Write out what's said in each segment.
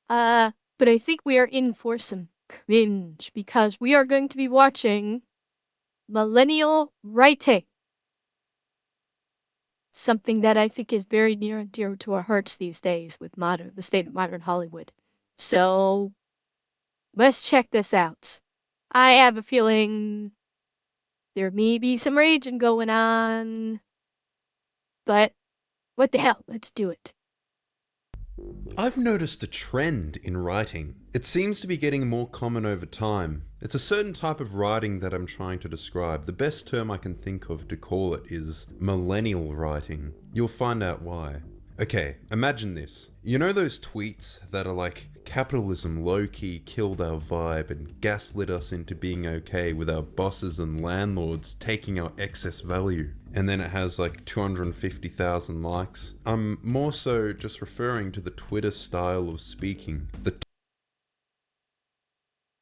But I think we are in for some cringe because we are going to be watching Millennial Writing. Something that I think is very near and dear to our hearts these days with the state of modern Hollywood. So let's check this out. I have a feeling there may be some raging going on, but what the hell? Let's do it. I've noticed a trend in writing. It seems to be getting more common over time. It's a certain type of writing that I'm trying to describe. The best term I can think of to call it is millennial writing. You'll find out why. Okay, imagine this. You know those tweets that are like, capitalism low-key killed our vibe and gaslit us into being okay with our bosses and landlords taking our excess value? And then it has like 250,000 likes. I'm more so just referring to the Twitter style of speaking.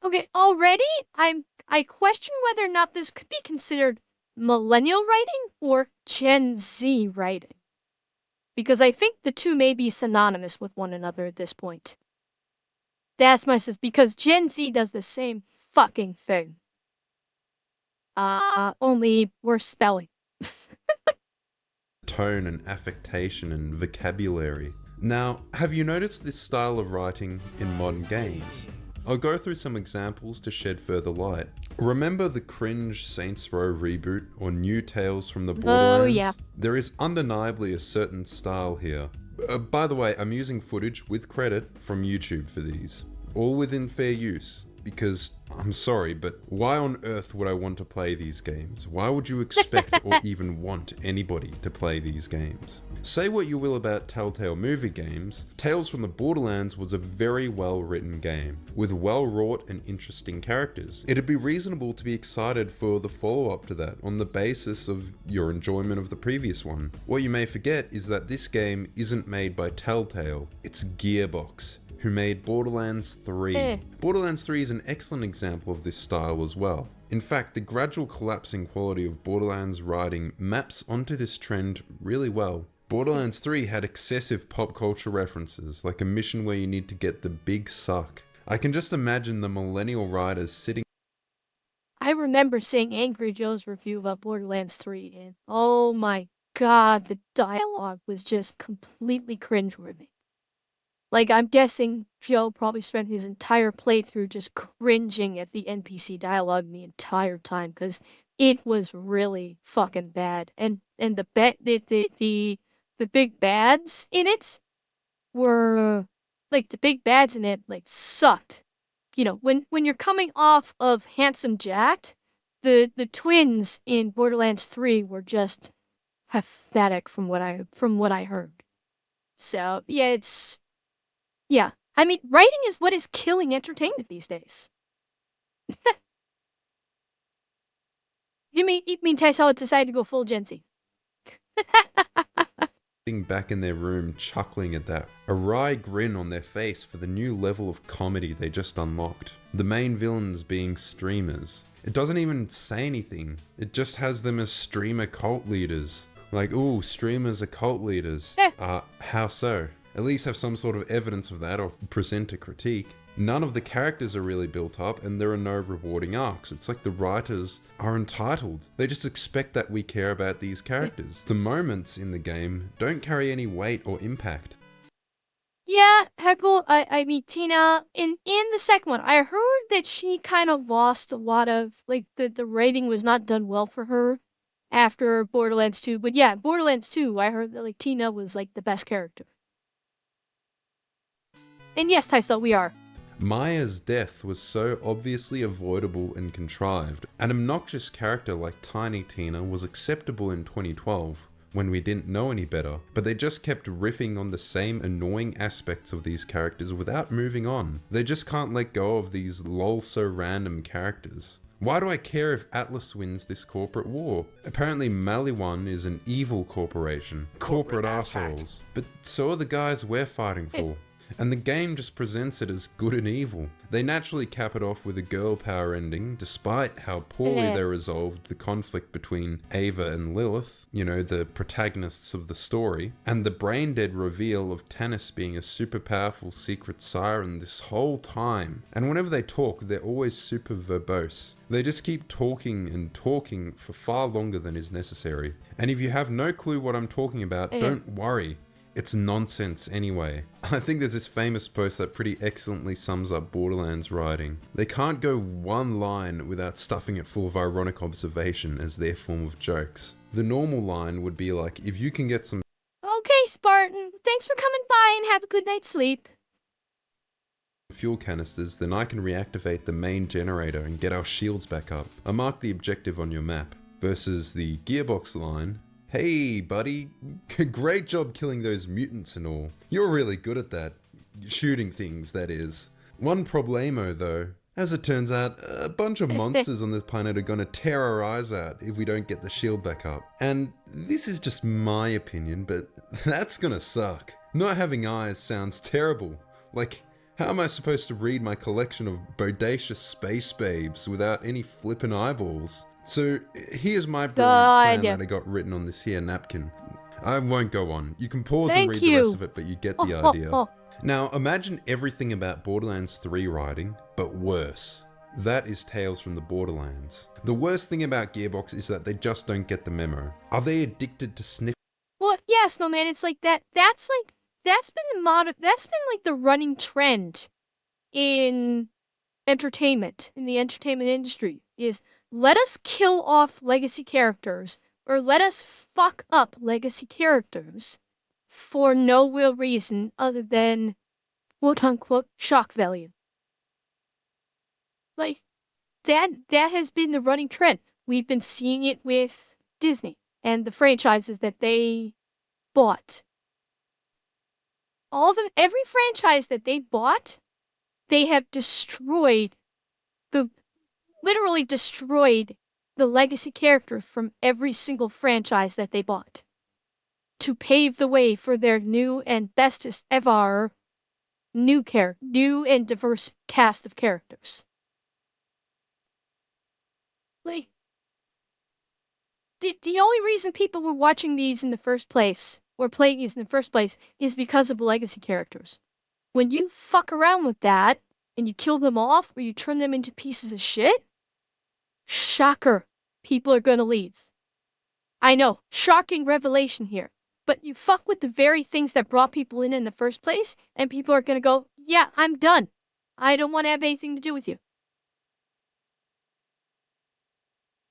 Okay, already I question whether or not this could be considered millennial writing or Gen Z writing. Because I think the two may be synonymous with one another at this point. That's my sus because Gen Z does the same fucking thing. Only worse spelling. Tone and affectation and vocabulary. Now, have you noticed this style of writing in modern games? I'll go through some examples to shed further light. Remember the cringe Saints Row reboot or new Tales from the Borderlands? Oh yeah. There is undeniably a certain style here. By the way, I'm using footage with credit from YouTube for these. All within fair use. Because, I'm sorry, but why on earth would I want to play these games? Why would you expect or even want anybody to play these games? Say what you will about Telltale movie games, Tales from the Borderlands was a very well written game, with well wrought and interesting characters. It'd be reasonable to be excited for the follow up to that on the basis of your enjoyment of the previous one. What you may forget is that this game isn't made by Telltale, it's Gearbox, who made Borderlands 3. Borderlands 3 is an excellent example of this style as well. In fact, the gradual collapsing quality of Borderlands writing maps onto this trend really well. Borderlands 3 had excessive pop culture references, like a mission where you need to get the big suck. I can just imagine the millennial writers sitting. I remember seeing Angry Joe's review of Borderlands 3 and oh my god, the dialogue was just completely cringeworthy. Like, I'm guessing Joe probably spent his entire playthrough just cringing at the NPC dialogue the entire time, because it was really fucking bad. And the big bads in it were like the big bads in it like sucked. You know, when you're coming off of Handsome Jack, the twins in Borderlands 3 were just pathetic from what I heard. So yeah. I mean, writing is what is killing entertainment these days. You mean Taisawa decided to go full Gen Z? Back in their room chuckling at that, a wry grin on their face for the new level of comedy they just unlocked. The main villains being streamers. It doesn't even say anything, it just has them as streamer cult leaders. Like, ooh, streamers are cult leaders. How so? At least have some sort of evidence of that or present a critique. None of the characters are really built up and there are no rewarding arcs. It's like the writers are entitled. They just expect that we care about these characters. The moments in the game don't carry any weight or impact. Yeah, Heckle, I mean, Tina, in the second one, I heard that she kind of lost a lot of, like, the rating was not done well for her after Borderlands 2. But yeah, Borderlands 2, I heard that, like, Tina was, like, the best character. And yes, Taiso, we are. Maya's death was so obviously avoidable and contrived. An obnoxious character like Tiny Tina was acceptable in 2012, when we didn't know any better, but they just kept riffing on the same annoying aspects of these characters without moving on. They just can't let go of these lol so random characters. Why do I care if Atlas wins this corporate war? Apparently Maliwan is an evil corporation. Corporate assholes. But so are the guys we're fighting for. And the game just presents it as good and evil. They naturally cap it off with a girl power ending, despite how poorly Eh. they resolved the conflict between Ava and Lilith, you know, the protagonists of the story, and the brain dead reveal of Tanis being a super powerful secret siren this whole time. And whenever they talk, they're always super verbose. They just keep talking and talking for far longer than is necessary. And if you have no clue what I'm talking about, Eh. don't worry. It's nonsense anyway. I think there's this famous post that pretty excellently sums up Borderlands writing. They can't go one line without stuffing it full of ironic observation as their form of jokes. The normal line would be like, if you can get some Okay, Spartan. Thanks for coming by and have a good night's sleep. fuel canisters, then I can reactivate the main generator and get our shields back up. I mark the objective on your map. Versus the Gearbox line, hey buddy, great job killing those mutants and all. You're really good at that. Shooting things, that is. One problemo though. As it turns out, a bunch of monsters on this planet are gonna tear our eyes out if we don't get the shield back up. And this is just my opinion, but that's gonna suck. Not having eyes sounds terrible. Like, how am I supposed to read my collection of bodacious space babes without any flippin' eyeballs? So here's my brilliant plan that I got written on this here napkin. I won't go on. You can pause and read the rest of it, but you get the idea. Now imagine everything about Borderlands 3 writing, but worse. That is Tales from the Borderlands. The worst thing about Gearbox is that they just don't get the memo. Are they addicted to sniff? Well, yeah, Snowman, it's like that. That's been like the running trend in entertainment, in the entertainment industry, is let us kill off legacy characters, or let us fuck up legacy characters for no real reason other than quote unquote shock value. Like that has been the running trend. We've been seeing it with Disney and the franchises that they bought. All of them, every franchise that they bought, they have literally destroyed the legacy character from every single franchise that they bought to pave the way for their new and bestest ever new and diverse cast of characters. Like, the only reason people were watching these in the first place, or playing these in the first place, is because of the legacy characters. When you fuck around with that, and you kill them off, or you turn them into pieces of shit, shocker, people are gonna leave. I know, shocking revelation here. But you fuck with the very things that brought people in the first place, and people are gonna go, yeah, I'm done. I don't want to have anything to do with you.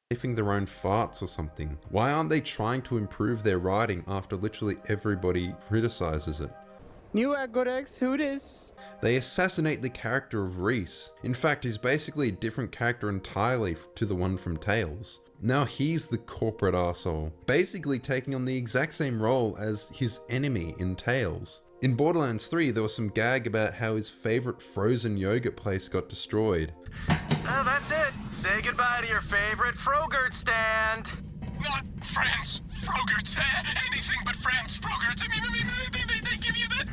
Sniffing their own farts or something. Why aren't they trying to improve their writing after literally everybody criticizes it? New good eggs, who dis? They assassinate the character of Reese. In fact, he's basically a different character entirely to the one from Tales. Now he's the corporate arsehole, basically taking on the exact same role as his enemy in Tales. In Borderlands 3, there was some gag about how his favorite frozen yogurt place got destroyed. Well, that's it. Say goodbye to your favorite Frogurt stand. Not friends, Frogurts, anything but friends, Frogurts. I mean, they give you that.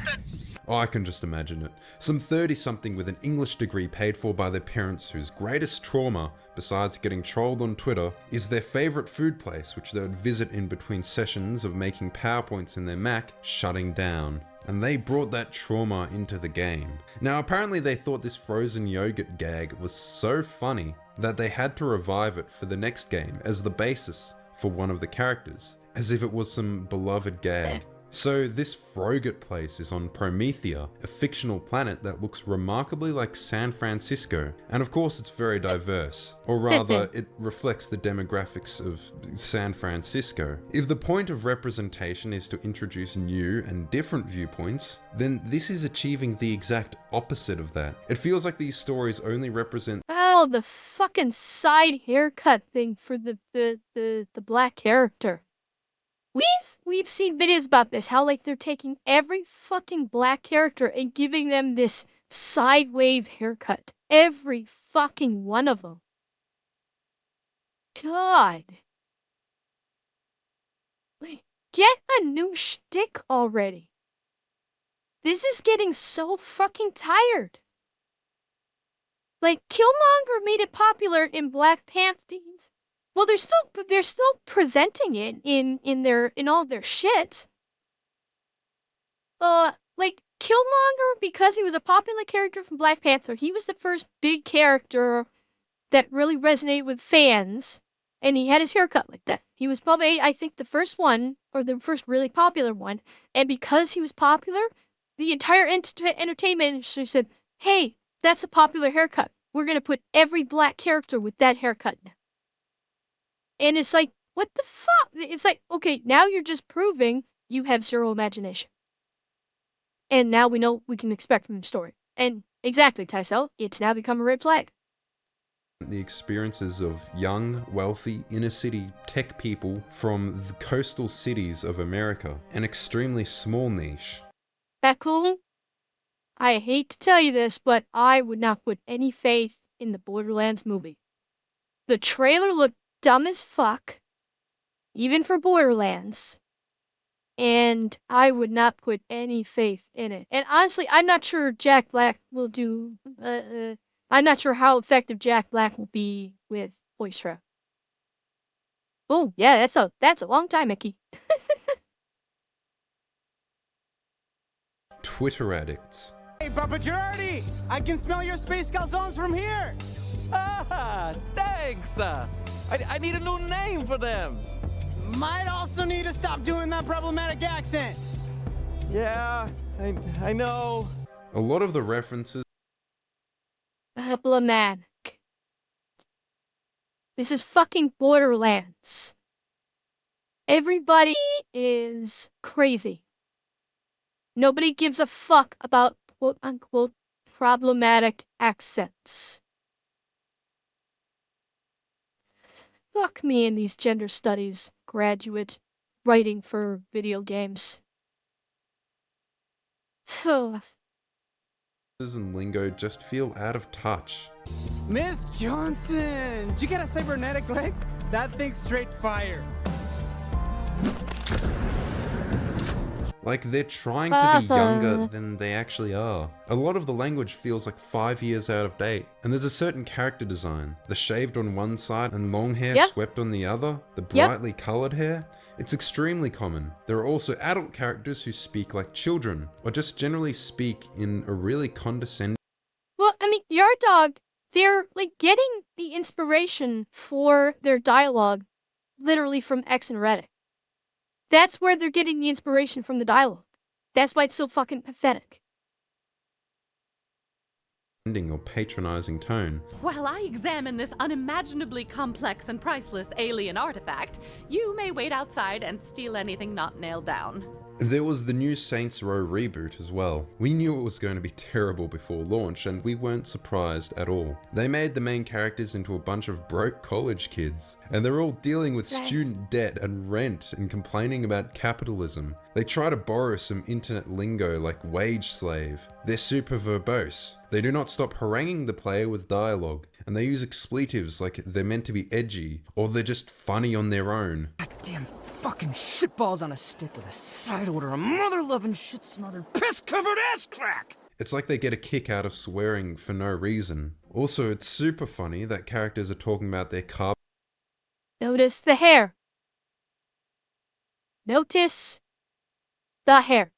Oh, I can just imagine it. Some 30-something with an English degree paid for by their parents whose greatest trauma, besides getting trolled on Twitter, is their favourite food place which they would visit in between sessions of making PowerPoints in their Mac shutting down. And they brought that trauma into the game. Now apparently they thought this frozen yogurt gag was so funny that they had to revive it for the next game as the basis for one of the characters, as if it was some beloved gag. So this Frogurt place is on Promethea, a fictional planet that looks remarkably like San Francisco, and of course it's very diverse, or rather it reflects the demographics of San Francisco. If the point of representation is to introduce new and different viewpoints, then this is achieving the exact opposite of that. It feels like these stories only represent The fucking side haircut thing for the black character. We've seen videos about this, how like they're taking every fucking black character and giving them this side wave haircut. Every fucking one of them. God. Wait, get a new shtick already. This is getting so fucking tired. Like, Killmonger made it popular in Black Panther. Well, they're still presenting it in all their shit. Like Killmonger, because he was a popular character from Black Panther, he was the first big character that really resonated with fans, and he had his haircut like that. He was probably, I think, the first one, or the first really popular one, and because he was popular, the entire entertainment industry said, hey, that's a popular haircut. We're gonna put every black character with that haircut. And it's like, what the fuck? It's like, okay, now you're just proving you have zero imagination. And now we know what we can expect from the story. And exactly, Tysel, it's now become a red flag. The experiences of young, wealthy, inner-city tech people from the coastal cities of America, an extremely small niche. Bakul, I hate to tell you this, but I would not put any faith in the Borderlands movie. The trailer looked dumb as fuck, even for Borderlands, and I would not put any faith in it. And honestly, I'm not sure Jack Black will do. I'm not sure how effective Jack Black will be with voice trap. Oh yeah, that's a long time, Mickey. Twitter addicts. Hey, Papa Girardi! I can smell your space calzones from here! Ah, thanks! I need a new name for them! Might also need to stop doing that problematic accent! Yeah, I know. A lot of the references Problematic. This is fucking Borderlands. Everybody is crazy. Nobody gives a fuck about quote unquote problematic accents. Fuck me and these gender studies graduate writing for video games. and lingo just feel out of touch. Miss Johnson! Did you get a cybernetic leg? That thing's straight fire. Like they're trying to be younger than they actually are. A lot of the language feels like 5 years out of date. And there's a certain character design. The shaved on one side and long hair swept on the other. The brightly coloured hair. It's extremely common. There are also adult characters who speak like children, or just generally speak in a really condescending. Well, I mean, Yard Dog, they're like getting the inspiration for their dialogue literally from X and Reddit. That's where they're getting the inspiration from the dialogue. That's why it's so fucking pathetic. Or patronizing tone. While I examine this unimaginably complex and priceless alien artifact, you may wait outside and steal anything not nailed down. There was the new Saints Row reboot as well. We knew it was going to be terrible before launch, and we weren't surprised at all. They made the main characters into a bunch of broke college kids, and they're all dealing with student debt and rent and complaining about capitalism. They try to borrow some internet lingo like wage slave. They're super verbose. They do not stop haranguing the player with dialogue, and they use expletives like they're meant to be edgy, or they're just funny on their own. Goddamn fucking shitballs on a stick with a side order of mother-loving, shit-smothered, piss-covered ass crack! It's like they get a kick out of swearing for no reason. Also, it's super funny that characters are talking about their car. Notice the hair. Notice the hair.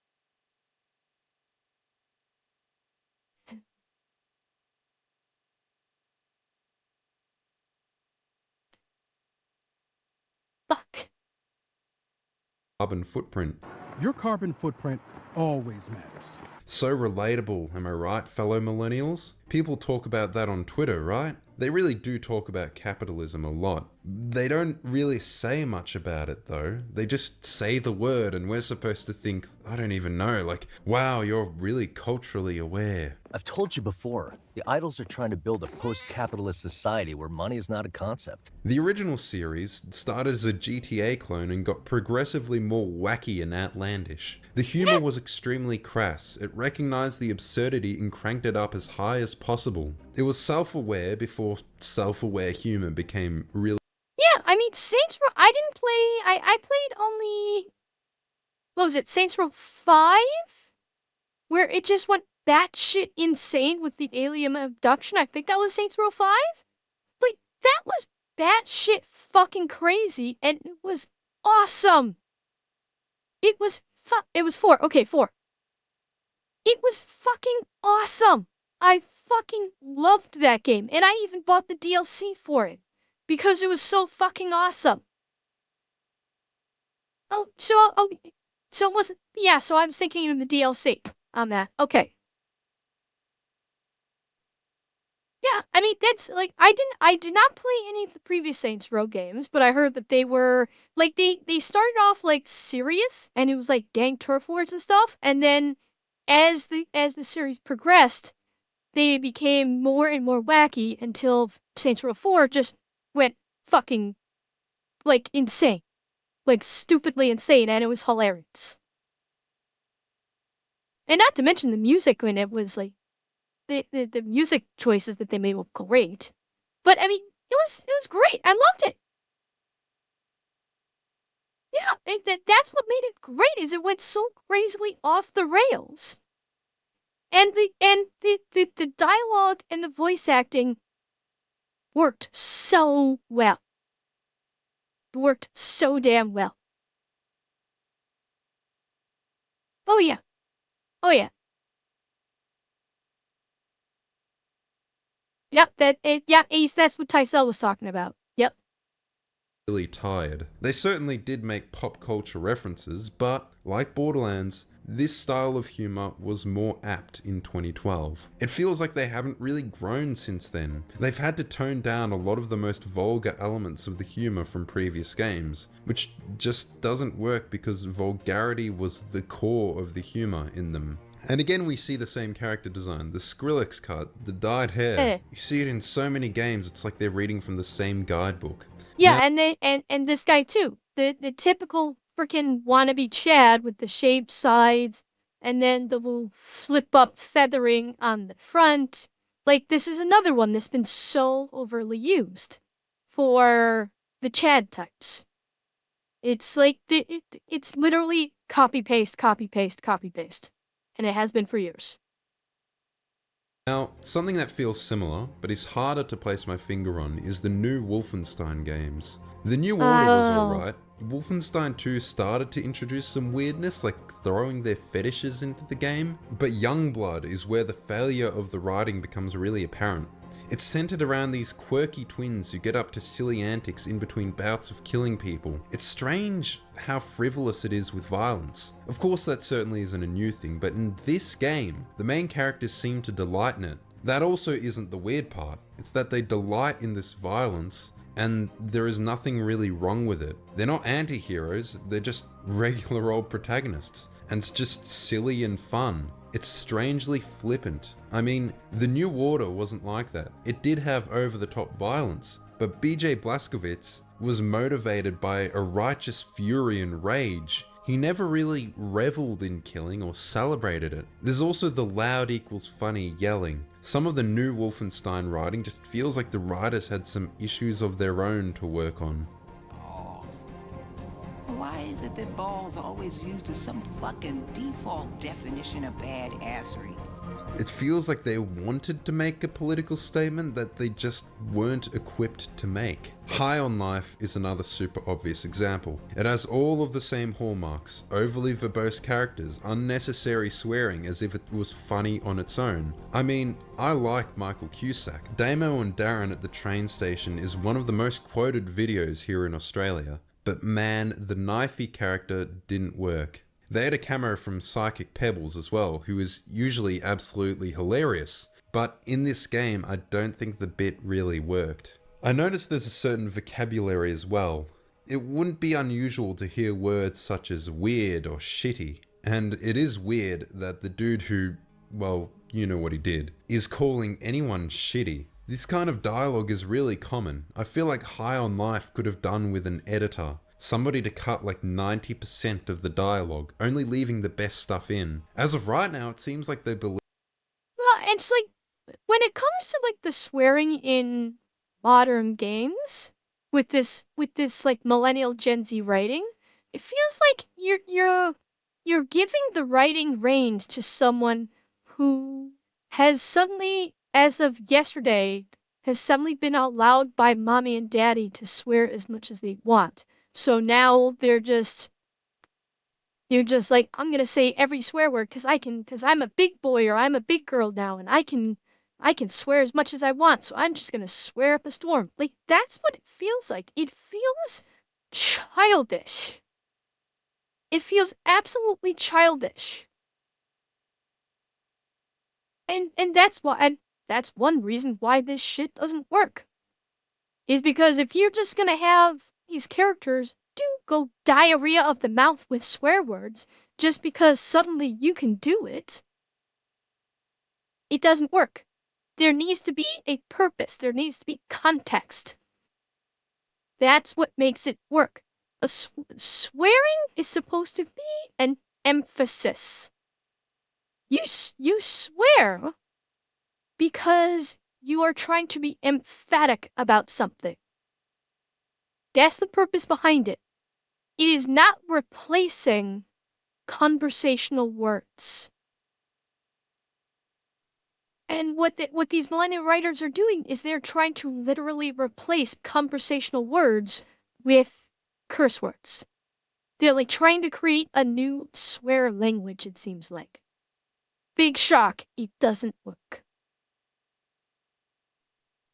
Fuck. Carbon footprint. Your carbon footprint always matters. So relatable, am I right, fellow millennials? People talk about that on Twitter, right? They really do talk about capitalism a lot. They don't really say much about it though. They just say the word and we're supposed to think, I don't even know, like, wow, you're really culturally aware. I've told you before, the idols are trying to build a post-capitalist society where money is not a concept. The original series started as a GTA clone and got progressively more wacky and outlandish. The humor was extremely crass. It recognized the absurdity and cranked it up as high as possible. It was self-aware before self-aware humor became really... Yeah, I mean, Saints Row, I didn't play, I played only, what was it, Saints Row 5? Where it just went batshit insane with the alien abduction. I think that was Saints Row 5. Like, that was batshit fucking crazy, and it was awesome. It was 4. Okay, 4. It was fucking awesome. I fucking loved that game, and I even bought the DLC for it because it was so fucking awesome. So it wasn't. Yeah, so I was thinking of the DLC on that. Okay. Yeah, I mean that's like I did not play any of the previous Saints Row games, but I heard that they were like they started off like serious and it was like gang turf wars and stuff, and then as the series progressed, they became more and more wacky until Saints Row 4 just went fucking like insane. Like stupidly insane, and it was hilarious. And not to mention the music when it was like the music choices that they made were great. But I mean, it was great. I loved it. Yeah, that's what made it great is it went so crazily off the rails. And the dialogue and the voice acting worked so well. It worked so damn well. Oh yeah. Oh yeah. Yep, Ace, that's what Tysell was talking about. Yep. Really tired. They certainly did make pop culture references, but like Borderlands, this style of humor was more apt in 2012. It feels like they haven't really grown since then. They've had to tone down a lot of the most vulgar elements of the humor from previous games, which just doesn't work because vulgarity was the core of the humor in them. And again we see the same character design, the Skrillex cut, the dyed hair. You see it in so many games, it's like they're reading from the same guidebook. Yeah, and this guy too. The typical freaking wannabe Chad with the shaved sides and then the little flip up feathering on the front. Like this is another one that's been so overly used for the Chad types. It's like it's literally copy paste, copy paste, copy paste. And it has been for years. Now, something that feels similar, but is harder to place my finger on, is the new Wolfenstein games. The New Order was alright. Wolfenstein 2 started to introduce some weirdness, like throwing their fetishes into the game, but Youngblood is where the failure of the writing becomes really apparent. It's centered around these quirky twins who get up to silly antics in between bouts of killing people. It's strange how frivolous it is with violence. Of course that certainly isn't a new thing, but in this game, the main characters seem to delight in it. That also isn't the weird part. It's that they delight in this violence and there is nothing really wrong with it. They're not anti-heroes, they're just regular old protagonists. And it's just silly and fun. It's strangely flippant. I mean, the New Order wasn't like that. It did have over-the-top violence, but BJ Blazkowicz was motivated by a righteous fury and rage. He never really reveled in killing or celebrated it. There's also the loud equals funny yelling. Some of the new Wolfenstein writing just feels like the writers had some issues of their own to work on. Why is it that balls are always used as some fucking default definition of badassery? It feels like they wanted to make a political statement that they just weren't equipped to make. High on Life is another super obvious example. It has all of the same hallmarks, overly verbose characters, unnecessary swearing as if it was funny on its own. I mean, I like Michael Cusack. Damo and Darren at the train station is one of the most quoted videos here in Australia. But man, the knifey character didn't work. They had a cameo from Psychic Pebbles as well, who is usually absolutely hilarious. But in this game, I don't think the bit really worked. I noticed there's a certain vocabulary as well. It wouldn't be unusual to hear words such as weird or shitty. And it is weird that the dude who, well, you know what he did, is calling anyone shitty. This kind of dialogue is really common. I feel like High on Life could have done with an editor. Somebody to cut like 90% of the dialogue, only leaving the best stuff in. As of right now, it seems like they believe... Well, it's like, when it comes to like the swearing in modern games, with this like millennial Gen Z writing, it feels like you're giving the writing reins to someone who has suddenly, as of yesterday, has suddenly been allowed by mommy and daddy to swear as much as they want. So now you're just like, I'm gonna say every swear word because I'm a big boy or I'm a big girl now and I can swear as much as I want, so I'm just gonna swear up a storm. Like, that's what it feels like. It feels childish. It feels absolutely childish. And that's one reason why this shit doesn't work. Is because if you're just gonna have these characters do go diarrhea of the mouth with swear words just because suddenly you can do it, it doesn't work. There needs to be a purpose. There needs to be context. That's what makes it work. Swearing is supposed to be an emphasis. You swear because you are trying to be emphatic about something. That's the purpose behind it. It is not replacing conversational words. And what these millennial writers are doing is they're trying to literally replace conversational words with curse words. They're like trying to create a new swear language, it seems like. Big shock, it doesn't work.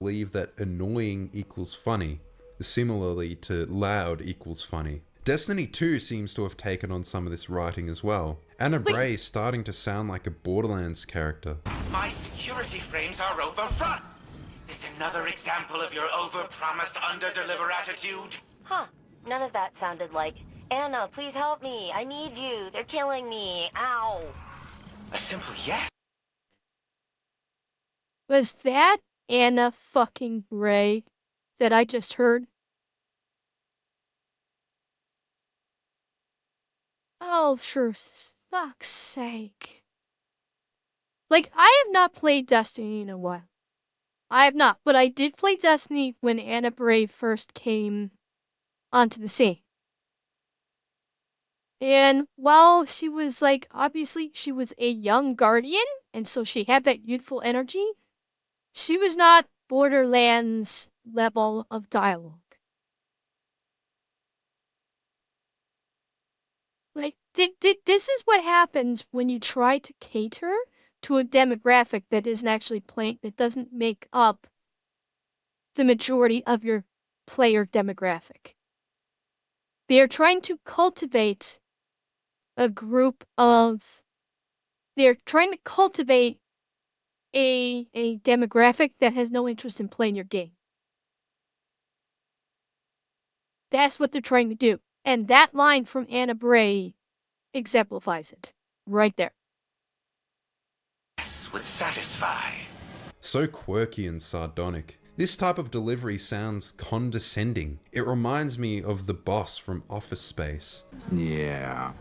Believe that annoying equals funny, similarly to loud equals funny. Destiny 2 seems to have taken on some of this writing as well. Anna Bray is starting to sound like a Borderlands character. My security frames are overrun! Is another example of your over-promise, under-deliver attitude? Huh. None of that sounded like, Anna, please help me. I need you. They're killing me. Ow. A simple yes. Was that Anna fucking Bray that I just heard? Oh, for fuck's sake. Like, I have not played Destiny in a while. I have not, but I did play Destiny when Anna Bray first came onto the scene. And while she was like, obviously she was a young guardian, and so she had that youthful energy, she was not Borderlands level of dialogue. Like, this is what happens when you try to cater to a demographic that isn't actually playing, that doesn't make up the majority of your player demographic. They are trying to cultivate a group of, they're trying to cultivate a demographic that has no interest in playing your game. That's what they're trying to do. And that line from Anna Bray exemplifies it. Right there. Would satisfy. So quirky and sardonic. This type of delivery sounds condescending. It reminds me of the boss from Office Space. Yeah.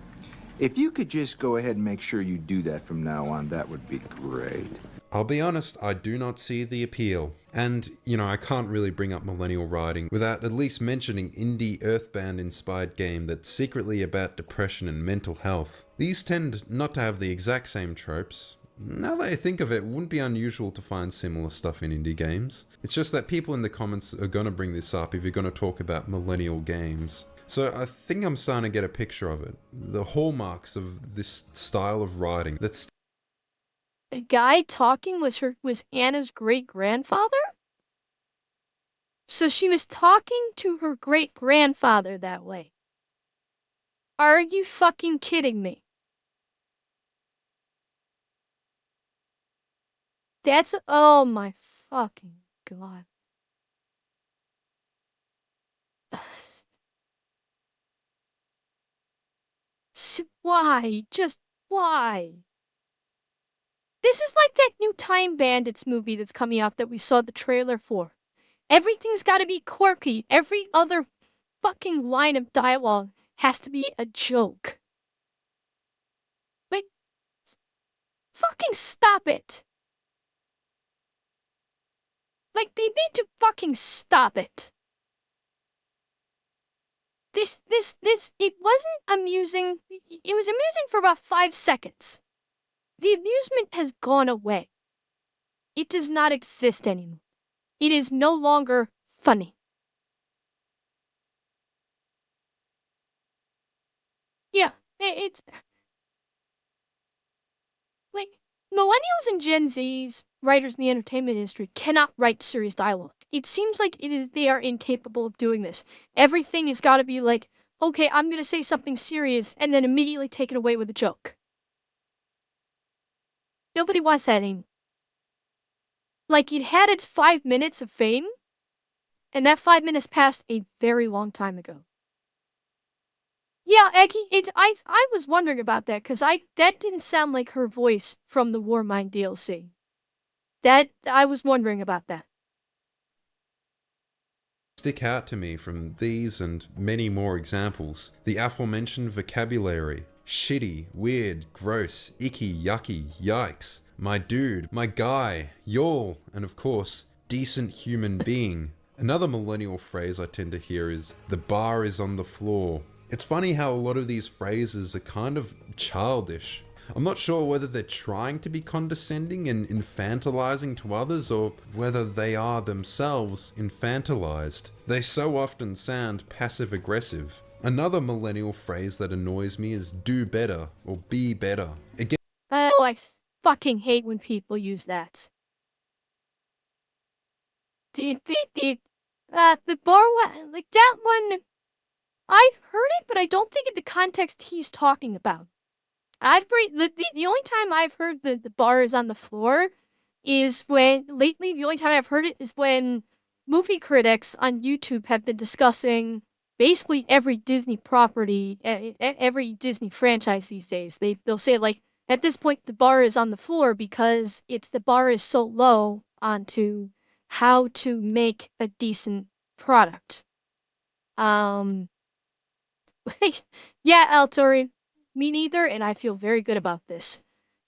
If you could just go ahead and make sure you do that from now on, that would be great. I'll be honest, I do not see the appeal. And, I can't really bring up Millennial Writing without at least mentioning indie Earthbound-inspired game that's secretly about depression and mental health. These tend not to have the exact same tropes. Now that I think of it, wouldn't be unusual to find similar stuff in indie games. It's just that people in the comments are going to bring this up if you're going to talk about millennial games. So I think I'm starting to get a picture of it. The hallmarks of this style of writing that's the guy talking was Anna's great-grandfather? So she was talking to her great-grandfather that way. Are you fucking kidding me? That's, oh my fucking god. Why? Just why? This is like that new Time Bandits movie that's coming out that we saw the trailer for. Everything's gotta be quirky. Every other fucking line of dialogue has to be a joke. Like, fucking stop it. Like, they need to fucking stop it. It wasn't amusing. It was amusing for about 5 seconds. the amusement has gone away. It does not exist anymore. It is no longer funny. Yeah, it's like millennials and Gen Z's writers in the entertainment industry cannot write serious dialogue. It seems like they are incapable of doing this. Everything has got to be like, okay, I'm going to say something serious and then immediately take it away with a joke. Nobody wants that anymore. Like, it had its 5 minutes of fame, and that 5 minutes passed a very long time ago. Yeah, Eggy, I was wondering about that, because that didn't sound like her voice from the Warmind DLC. I was wondering about that. Stick out to me from these and many more examples. The aforementioned vocabulary. Shitty, weird, gross, icky, yucky, yikes. My dude, my guy, y'all, and of course, decent human being. Another millennial phrase I tend to hear is, the bar is on the floor. It's funny how a lot of these phrases are kind of childish. I'm not sure whether they're trying to be condescending and infantilizing to others, or whether they are themselves infantilized. They so often sound passive-aggressive. Another millennial phrase that annoys me is do better or be better. Again, Oh, I fucking hate when people use that. The bar one, like that one, I've heard it, but I don't think in the context he's talking about. The only time I've heard the bar is on the floor is when, lately, the only time I've heard it is when movie critics on YouTube have been discussing basically every Disney property, every Disney franchise these days. They'll say, like, at this point, the bar is on the floor because the bar is so low onto how to make a decent product. Yeah, Altori, me neither, and I feel very good about this.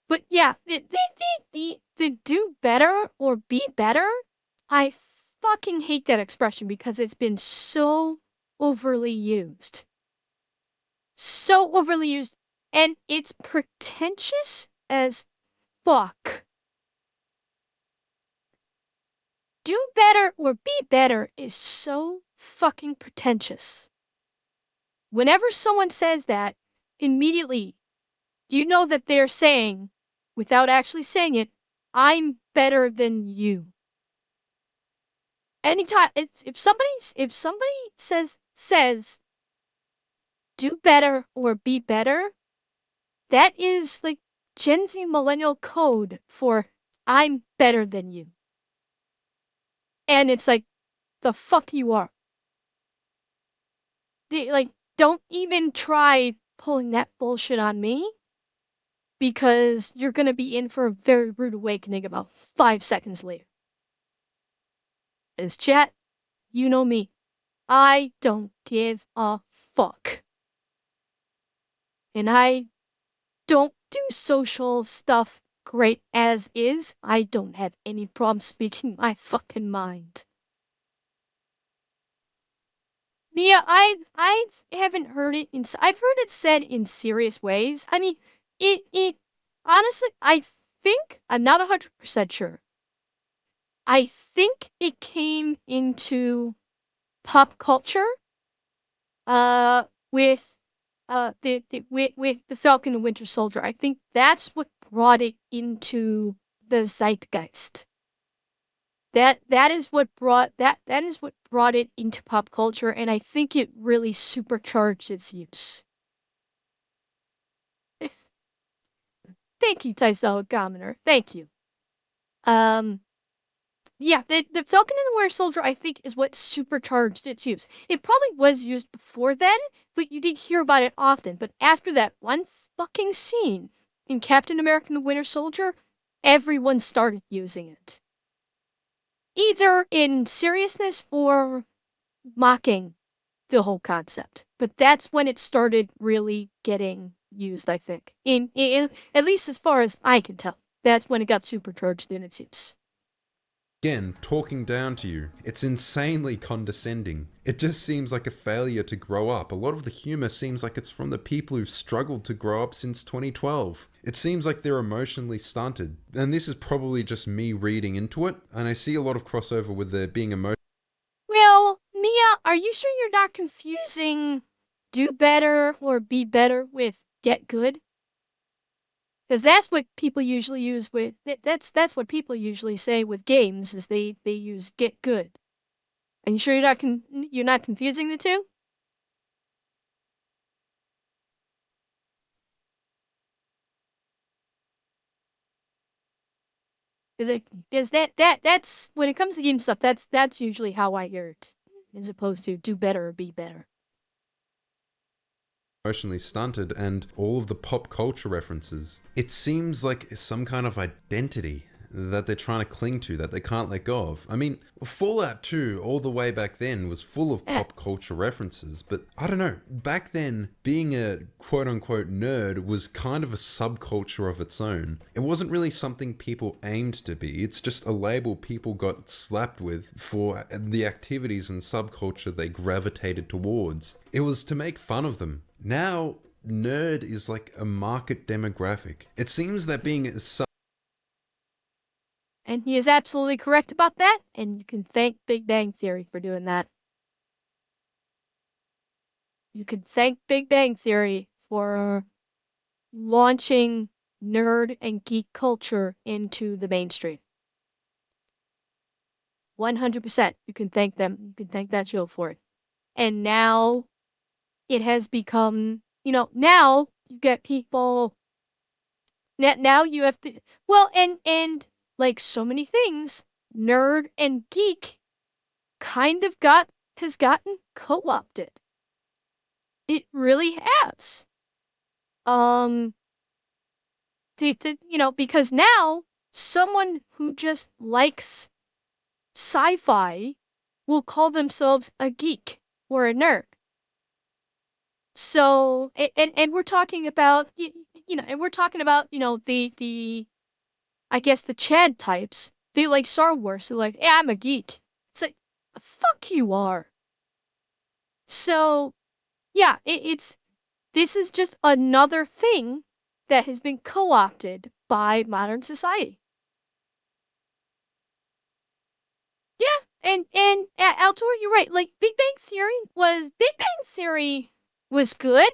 But yeah, the do better or be better, I fucking hate that expression because it's been so overly used. So overly used, and it's pretentious as fuck. Do better or be better is so fucking pretentious. Whenever someone says that, immediately you know that they're saying, without actually saying it, I'm better than you. Anytime if somebody says do better or be better, that is like Gen Z millennial code for I'm better than you. And it's like the fuck you are. Like, don't even try pulling that bullshit on me, because you're gonna be in for a very rude awakening about 5 seconds later. As chat, you know me. I don't give a fuck. And I don't do social stuff great as is. I don't have any problem speaking my fucking mind. Mia, I haven't heard it I've heard it said in serious ways. I mean, it honestly, I think, I'm not 100% sure. I think it came into pop culture with with the Falcon and Winter Soldier. I think that's what brought it into the zeitgeist. That is what brought it into pop culture, and I think it really supercharged its use. Thank you, Taiso Commoner. Thank you. Yeah, the Falcon and the Winter Soldier, I think, is what supercharged its use. It probably was used before then, but you didn't hear about it often. But after that one fucking scene in Captain America and the Winter Soldier, everyone started using it. Either in seriousness or mocking the whole concept. But that's when it started really getting used, I think. In at least as far as I can tell. That's when it got supercharged in its use. Again, talking down to you. It's insanely condescending. It just seems like a failure to grow up. A lot of the humor seems like it's from the people who've struggled to grow up since 2012. It seems like they're emotionally stunted. And this is probably just me reading into it, and I see a lot of crossover with there being emotional. Well, Mia, are you sure you're not confusing do better or be better with get good? Because that's what people usually use with that's what people usually say with games is they use get good. Are you sure you're not confusing the two? Because that's when it comes to game stuff, that's usually how I hear it, as opposed to do better or be better. Emotionally stunted and all of the pop culture references. It seems like some kind of identity that they're trying to cling to that they can't let go of. I mean, Fallout 2 all the way back then was full of pop culture references, but I don't know, back then being a quote unquote nerd was kind of a subculture of its own. It wasn't really something people aimed to be, it's just a label people got slapped with for the activities and subculture they gravitated towards. It was to make fun of them. Now, nerd is like a market demographic. It seems that being a And he is absolutely correct about that, and you can thank Big Bang Theory for doing that. You can thank Big Bang Theory for launching nerd and geek culture into the mainstream. 100%. You can thank them. You can thank that show for it. And now it has become, now you get people. Now you have to, well, and like so many things, nerd and geek kind of has gotten co-opted. It really has. Because now someone who just likes sci-fi will call themselves a geek or a nerd. So, and we're talking about, and we're talking about, the I guess the Chad types. They like Star Wars. They're like, yeah, I'm a geek. It's like, fuck you are. So, yeah, this is just another thing that has been co-opted by modern society. Yeah, and Altor, you're right. Like Big Bang Theory was good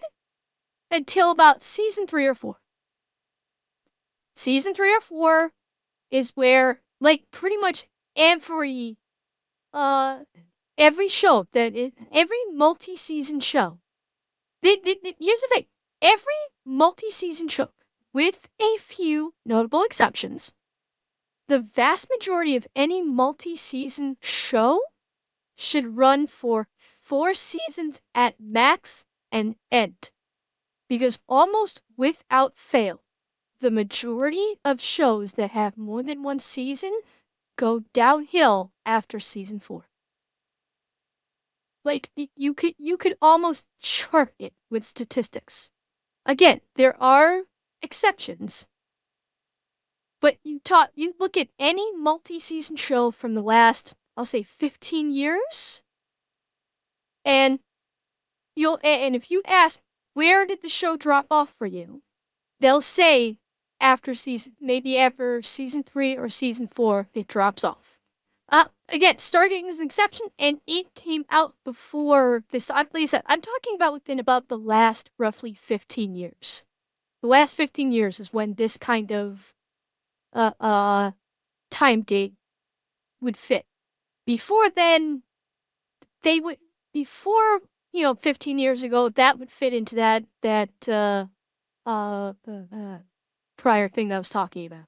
until about season 3 or 4. Season 3 or 4 is where like pretty much every show every multi-season show. Here's the thing. Every multi-season show, with a few notable exceptions, the vast majority of any multi-season show should run for 4 seasons at max and end. Because almost without fail, the majority of shows that have more than one season go downhill after season 4. Like you could almost chart it with statistics. Again, there are exceptions. But you look at any multi-season show from the last, I'll say 15 years, and if you ask where did the show drop off for you, they'll say after season 3 or season 4 it drops off. Again, Stargate is an exception, and it came out before this. Like I said, I'm talking about within about the last roughly 15 years. The last 15 years is when this kind of time gate would fit. Before then, before 15 years ago, that would fit into that prior thing that I was talking about.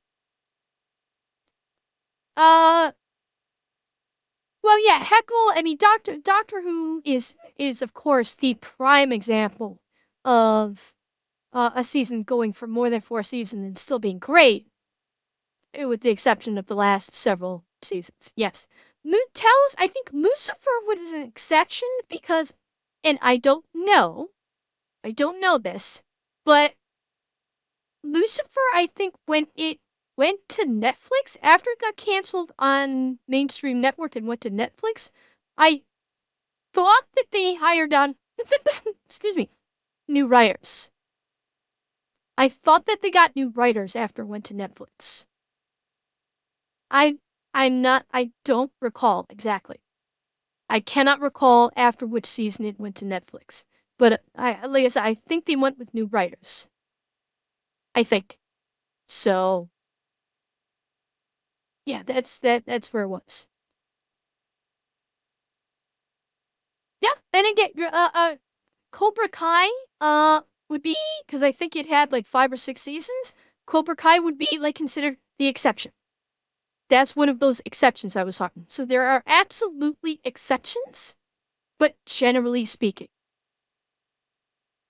Well, yeah, Heckle. I mean, Doctor Who is of course the prime example of a season going for more than 4 seasons and still being great, with the exception of the last several seasons. Yes, I think Lucifer was an exception because, and I don't know this, but Lucifer, I think when it went to Netflix after it got canceled on mainstream network and went to Netflix. I thought that they hired on excuse me, new writers. I thought that they got new writers after it went to Netflix. I I don't recall exactly. I cannot recall after which season it went to Netflix. But like I said, I think they went with new writers. I think. So yeah, that's where it was. Yeah, then again, Cobra Kai would be, because I think it had like 5 or 6 seasons. Cobra Kai would be like considered the exception. That's one of those exceptions I was talking. So there are absolutely exceptions, but generally speaking.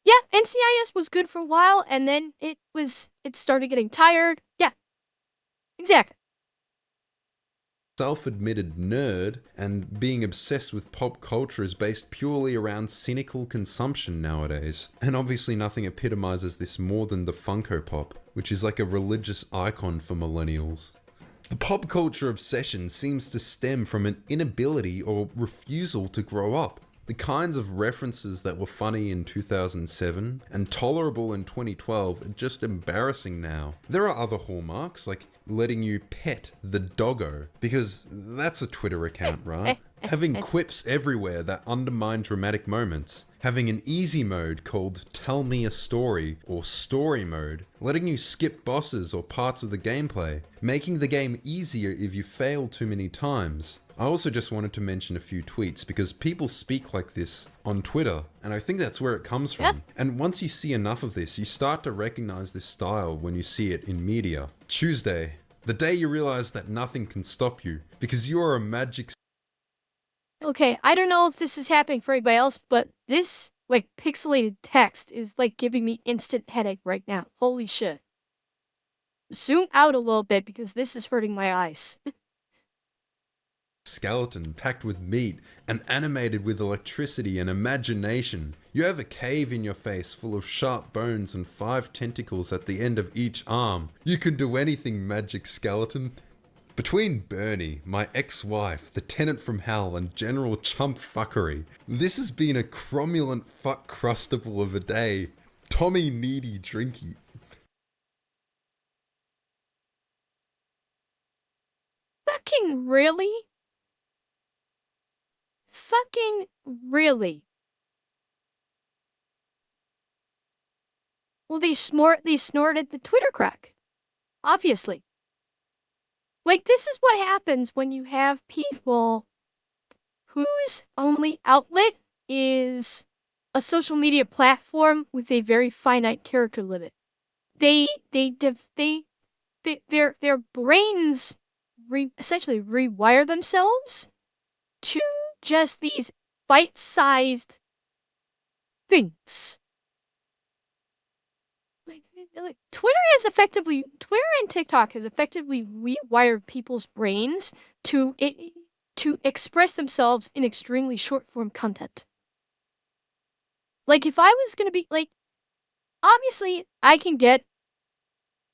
Yeah, NCIS was good for a while, and then it started getting tired. Yeah, exactly. Self-admitted nerd, and being obsessed with pop culture is based purely around cynical consumption nowadays. And obviously nothing epitomizes this more than the Funko Pop, which is like a religious icon for millennials. The pop culture obsession seems to stem from an inability or refusal to grow up. The kinds of references that were funny in 2007 and tolerable in 2012 are just embarrassing now. There are other hallmarks, like letting you pet the doggo, because that's a Twitter account, right? Having quips everywhere that undermine dramatic moments. Having an easy mode called Tell Me a Story or Story Mode, letting you skip bosses or parts of the gameplay, making the game easier if you fail too many times. I also just wanted to mention a few tweets because people speak like this on Twitter, and I think that's where it comes from. Yep. And once you see enough of this, you start to recognize this style when you see it in media. Tuesday, the day you realize that nothing can stop you because you are a magic. Okay, I don't know if this is happening for anybody else, but this like pixelated text is like giving me instant headache right now. Holy shit. Zoom out a little bit because this is hurting my eyes. Skeleton packed with meat and animated with electricity and imagination. You have a cave in your face full of sharp bones and 5 tentacles at the end of each arm. You can do anything, Magic Skeleton. Between Bernie, my ex-wife, the tenant from hell, and general chump fuckery, this has been a cromulent fuck crustable of a day. Tommy Needy Drinky. Fucking really? Fucking really? Well, they snorted the Twitter crack. Obviously. Like, this is what happens when you have people whose only outlet is a social media platform with a very finite character limit. Their brains essentially rewire themselves to just these bite-sized things. Like Twitter and TikTok has effectively rewired people's brains to express themselves in extremely short form content. Like if I was gonna be like, obviously I can get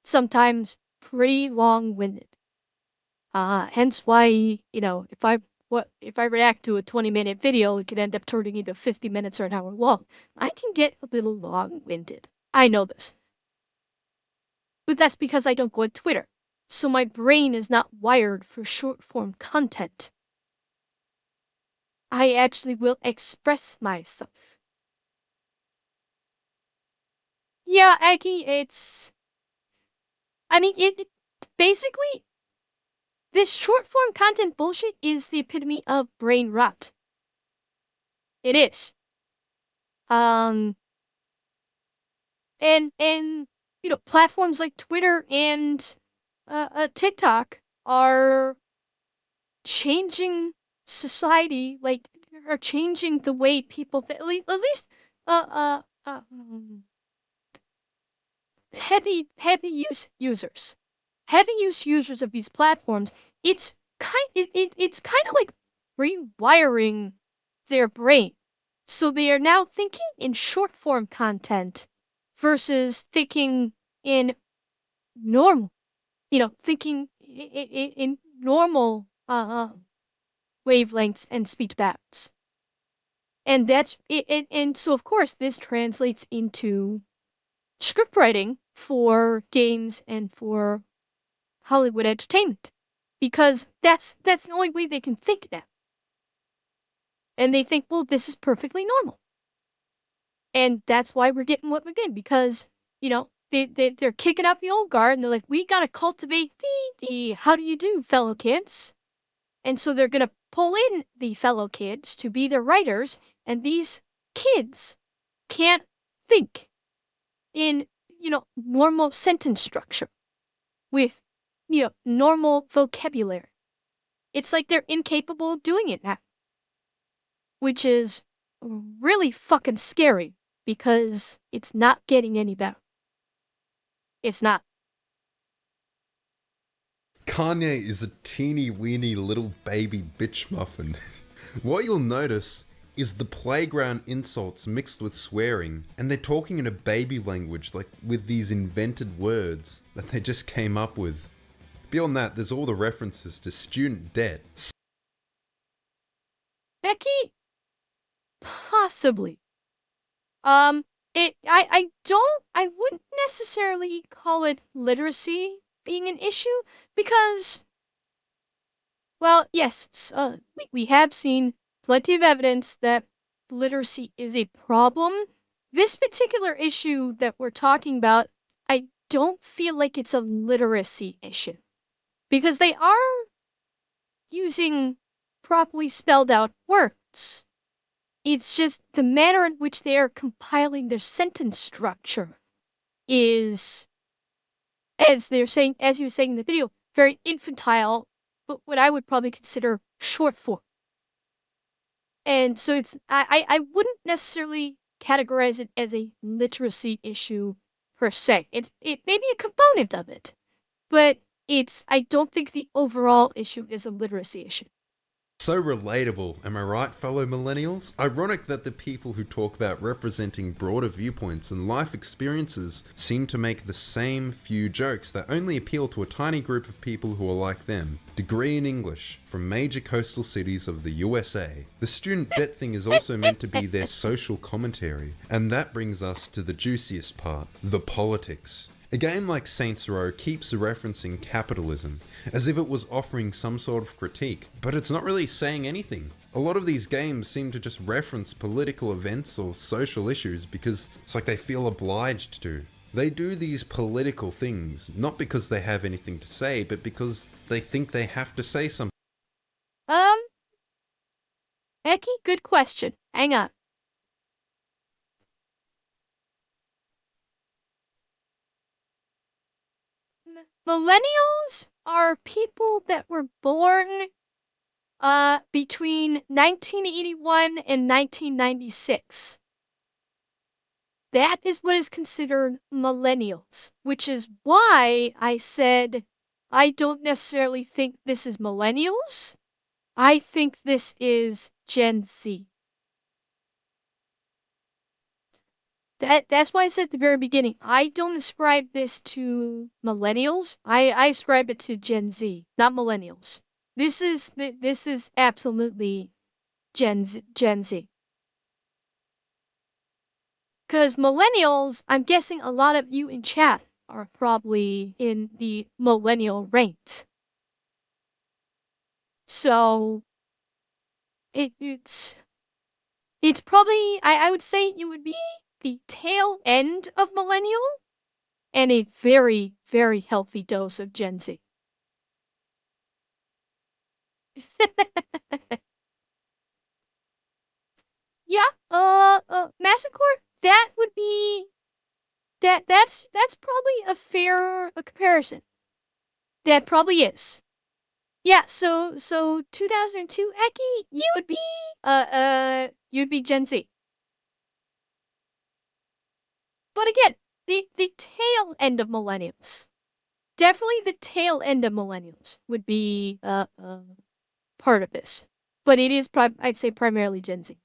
sometimes pretty long-winded. Hence why, you know, if I react to a 20-minute video, it could end up turning into 50 minutes or an hour long. I can get a little long-winded. I know this. But that's because I don't go on Twitter. So my brain is not wired for short-form content. I actually will express myself. Yeah, Aki, it basically, this short-form content bullshit is the epitome of brain rot. It is. And you know, platforms like Twitter and TikTok are changing society, like are changing the way people at least heavy use users of these platforms. It's kind of like rewiring their brain, so they are now thinking in short form content versus thinking in normal thinking in normal wavelengths and speech patterns. And that's it, and so of course this translates into script writing for games and for Hollywood entertainment, because that's the only way they can think now. And they think, well, this is perfectly normal, and that's why we're getting what we're getting, because they're kicking up the old guard and they're like, we gotta cultivate the how do you do, fellow kids. And so they're gonna pull in the fellow kids to be their writers, and these kids can't think in normal sentence structure with normal vocabulary. It's like they're incapable of doing it now, which is really fucking scary, because it's not getting any better. It's not. Kanye is a teeny weeny little baby bitch muffin. What you'll notice is the playground insults mixed with swearing, and they're talking in a baby language, like with these invented words that they just came up with. Beyond that, there's all the references to student debt. Becky? Possibly. I wouldn't necessarily call it literacy being an issue, because, well, yes, we have seen plenty of evidence that literacy is a problem. This particular issue that we're talking about, I don't feel like it's a literacy issue, because they are using properly spelled out words. It's just the manner in which they are compiling their sentence structure is, as you were saying in the video, very infantile, but what I would probably consider short form. And so I wouldn't necessarily categorize it as a literacy issue per se. It may be a component of it, but I don't think the overall issue is a literacy issue. So relatable, am I right, fellow millennials? Ironic that the people who talk about representing broader viewpoints and life experiences seem to make the same few jokes that only appeal to a tiny group of people who are like them. Degree in English from major coastal cities of the USA. The student debt thing is also meant to be their social commentary, and that brings us to the juiciest part, the politics. A game like Saints Row keeps referencing capitalism, as if it was offering some sort of critique, but it's not really saying anything. A lot of these games seem to just reference political events or social issues because it's like they feel obliged to. They do these political things, not because they have anything to say, but because they think they have to say something. Eki, good question. Hang on. Millennials are people that were born between 1981 and 1996. That is what is considered millennials, which is why I said I don't necessarily think this is millennials. I think this is Gen Z. That's why I said at the very beginning, I don't ascribe this to millennials. I ascribe it to Gen Z, not millennials. This is absolutely Gen Z. Because millennials, I'm guessing a lot of you in chat are probably in the millennial ranks. So it's probably, I would say it would be the tail end of millennial and a very, very healthy dose of Gen Z. Yeah, Massacre, that would be, that's probably a fair comparison. That probably is. Yeah, so 2002 Eki, you'd be Gen Z. But again, the tail end of millennials. Definitely the tail end of millennials would be part of this. But it is I'd say primarily Gen Z.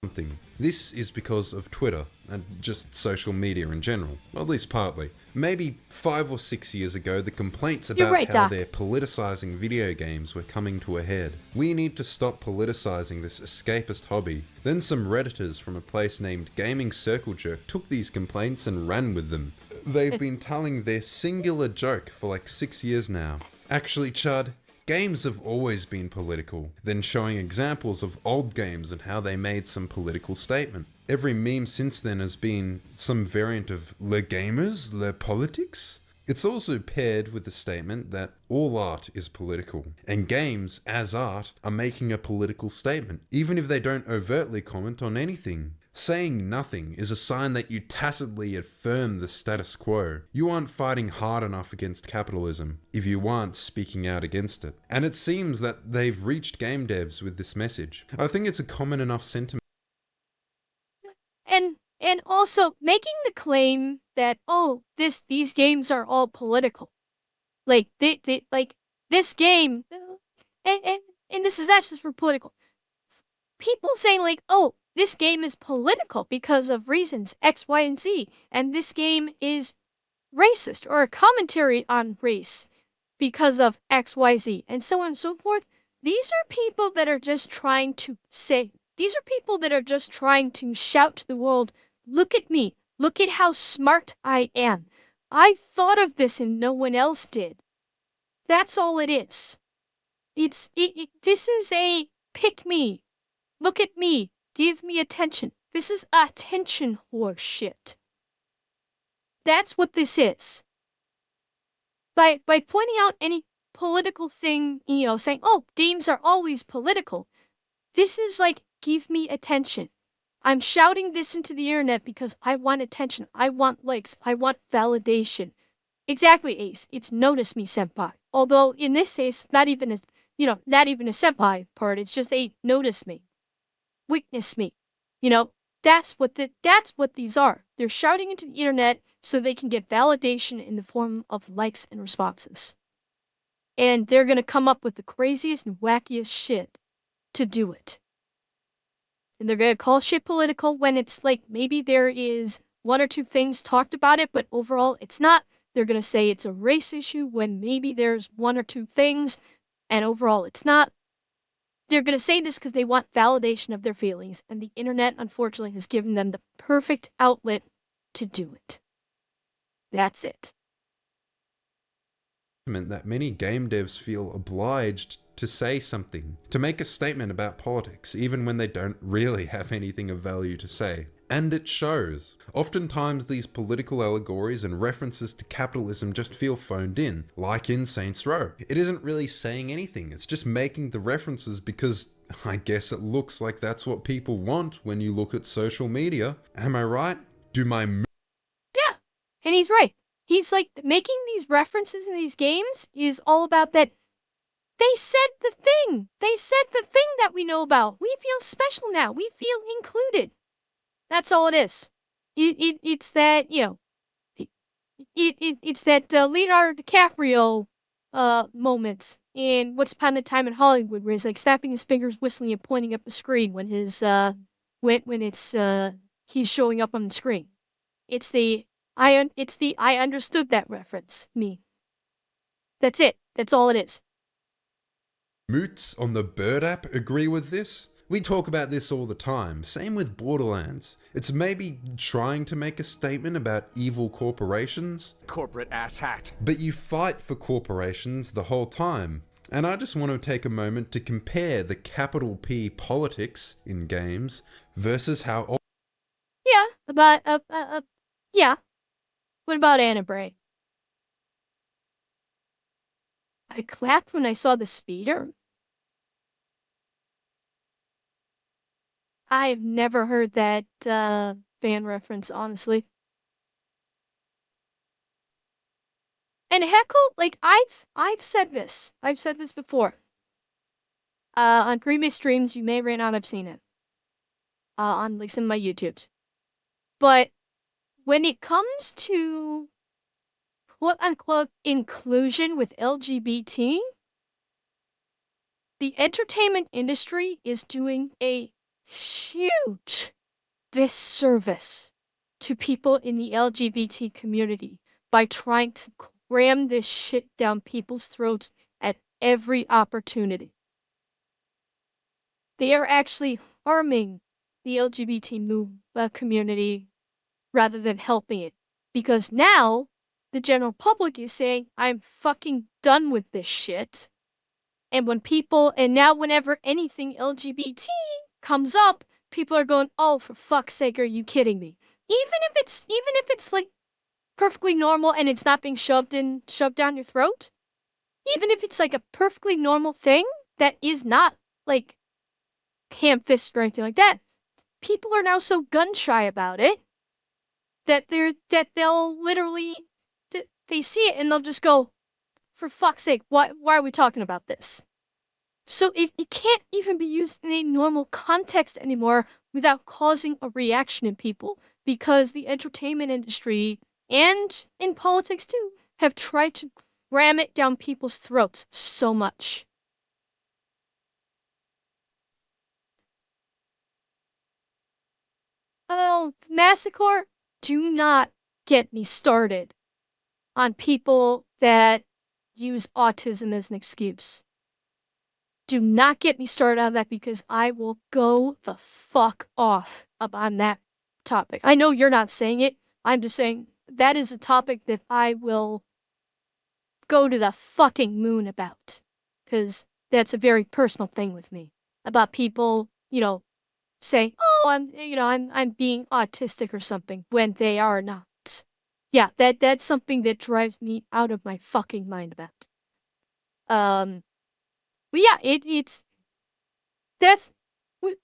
something. This is because of Twitter and just social media in general, well, at least partly. Maybe 5 or 6 years ago, the complaints about right, how Doc. they're politicizing video games were coming to a head. We need to stop politicizing this escapist hobby. Then some Redditors from a place named Gaming Circle Jerk took these complaints and ran with them. They've been telling their singular joke for like 6 years now. Actually, Chud, games have always been political, then showing examples of old games and how they made some political statement. Every meme since then has been some variant of le gamers, le politics. It's also paired with the statement that all art is political, and games, as art, are making a political statement, even if they don't overtly comment on anything. Saying nothing is a sign that you tacitly affirm the status quo. You aren't fighting hard enough against capitalism if you aren't speaking out against it. And it seems that they've reached game devs with this message. I think it's a common enough sentiment. And also making the claim that these games are all political. Like this game and this is not just for political. People saying like, this game is political because of reasons X, Y, and Z, and this game is racist or a commentary on race because of X, Y, Z, and so on and so forth. These are people that are just trying to shout to the world, look at me, look at how smart I am. I thought of this and no one else did. That's all it is. This is a pick me. Look at me. Give me attention. This is attention whore shit. That's what this is. By pointing out any political thing, saying, games are always political. This is like, give me attention. I'm shouting this into the internet because I want attention. I want likes. I want validation. Exactly, Ace. It's notice me, senpai. Although in this case, not even a senpai part. It's just a notice me, witness me. That's what these are. They're shouting into the internet so they can get validation in the form of likes and responses. And they're gonna come up with the craziest and wackiest shit to do it. And they're gonna call shit political when it's like maybe there is one or two things talked about it, but overall it's not. They're gonna say it's a race issue when maybe there's one or two things, and overall it's not. They're gonna say this because they want validation of their feelings, and the internet unfortunately has given them the perfect outlet to do it. That's it. That many game devs feel obliged to say something, to make a statement about politics, even when they don't really have anything of value to say. And it shows. Oftentimes these political allegories and references to capitalism just feel phoned in, like in Saints Row. It isn't really saying anything, it's just making the references because I guess it looks like that's what people want when you look at social media. Am I right? Yeah, and he's right. He's like, making these references in these games is all about that. They said the thing. They said the thing that we know about. We feel special now. We feel included. That's all it is. It's that, it's that Leonardo DiCaprio moments in Once Upon a Time in Hollywood, where he's like snapping his fingers, whistling, and pointing up the screen when his when it's he's showing up on the screen. It's the I understood that reference. Me. That's it. That's all it is. Moots on the Bird app agree with this? We talk about this all the time. Same with Borderlands. It's maybe trying to make a statement about evil corporations. Corporate asshat. But you fight for corporations the whole time. And I just want to take a moment to compare the capital P politics in games versus how... Yeah, about, yeah. What about Anna Bray? I clapped when I saw the speeder. I've never heard that fan reference, honestly. And heckle, like I've said this. I've said this before. On previous streams, you may or may not have seen it. On like some of my YouTubes. But when it comes to quote unquote inclusion with LGBT, the entertainment industry is doing a huge disservice to people in the LGBT community by trying to cram this shit down people's throats at every opportunity. They are actually harming the LGBT community rather than helping it. Because now, the general public is saying, I'm fucking done with this shit. And now whenever anything LGBT comes up, people are going, oh, for fuck's sake, are you kidding me? Even if it's like perfectly normal and it's not being shoved down your throat, even if it's like a perfectly normal thing that is not like ham fist or anything like that, people are now so gun shy about it that they'll literally they see it and they'll just go, for fuck's sake, why are we talking about this? So it can't even be used in a normal context anymore without causing a reaction in people, because the entertainment industry and in politics too have tried to ram it down people's throats so much. Oh, Massacre, do not get me started on people that use autism as an excuse. Do not get me started on that, because I will go the fuck off on that topic. I know you're not saying it. I'm just saying that is a topic that I will go to the fucking moon about, because that's a very personal thing with me about people, say, oh, I'm being autistic or something when they are not. Yeah, that's something that drives me out of my fucking mind about. But yeah, it's that's we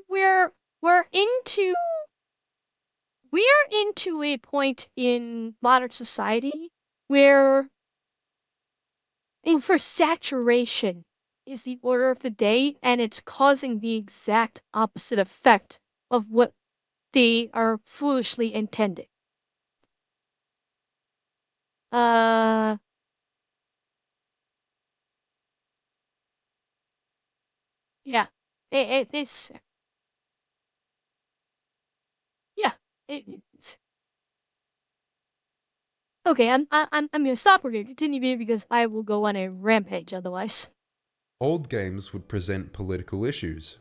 we're we're into we are into a point in modern society where for saturation is the order of the day, and it's causing the exact opposite effect of what they are foolishly intending. Yeah, it's yeah, it's okay. I'm gonna stop. We're gonna continue here because I will go on a rampage otherwise. Old games would present political issues.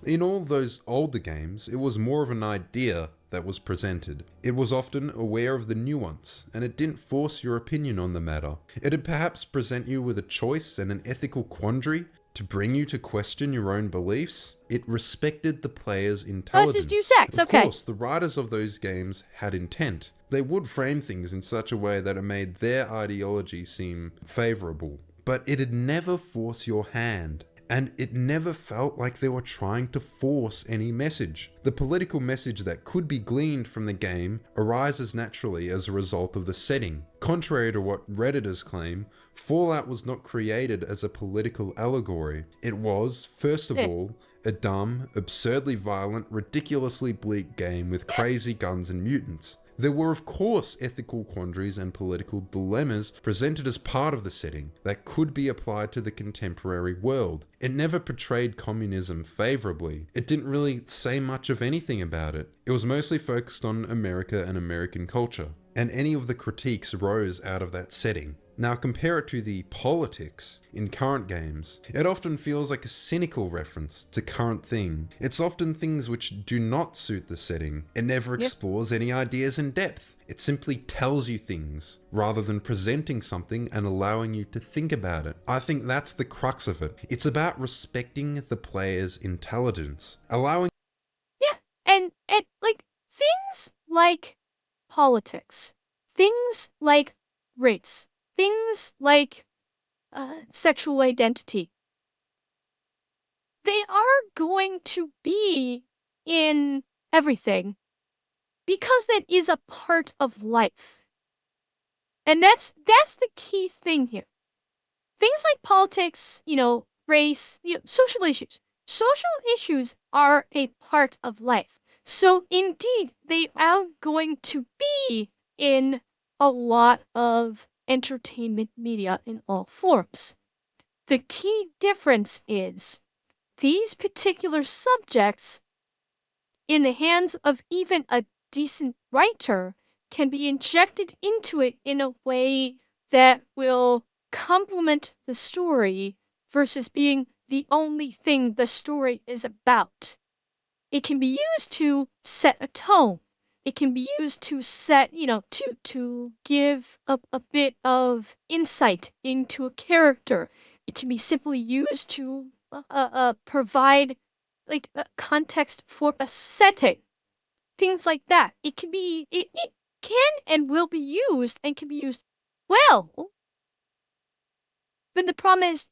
In all those older games, it was more of an idea that was presented. It was often aware of the nuance, and it didn't force your opinion on the matter. It'd perhaps present you with a choice and an ethical quandary to bring you to question your own beliefs. It respected the player's intelligence. Let's just do sex, Of okay. course, the writers of those games had intent. They would frame things in such a way that it made their ideology seem favourable. But it'd never force your hand. And it never felt like they were trying to force any message. The political message that could be gleaned from the game arises naturally as a result of the setting. Contrary to what Redditors claim, Fallout was not created as a political allegory. It was, first of all, a dumb, absurdly violent, ridiculously bleak game with crazy guns and mutants. There were of course ethical quandaries and political dilemmas presented as part of the setting that could be applied to the contemporary world. It never portrayed communism favourably. It didn't really say much of anything about it. It was mostly focused on America and American culture, and any of the critiques rose out of that setting. Now compare it to the politics in current games. It often feels like a cynical reference to current thing. It's often things which do not suit the setting. It never explores any ideas in depth. It simply tells you things, rather than presenting something and allowing you to think about it. I think that's the crux of it. It's about respecting the player's intelligence. Allowing... Yeah, and like, things like politics, things like race, things like sexual identity, they are going to be in everything because that is a part of life. And that's the key thing here. Things like politics, race, social issues. Social issues are a part of life. So indeed, they are going to be in a lot of entertainment media in all forms. The key difference is these particular subjects in the hands of even a decent writer can be injected into it in a way that will complement the story versus being the only thing the story is about. It can be used to set a tone. It can be used to set, to give a bit of insight into a character. It can be simply used to provide like context for a setting. Things like that. It can and will be used and can be used well. But the problem is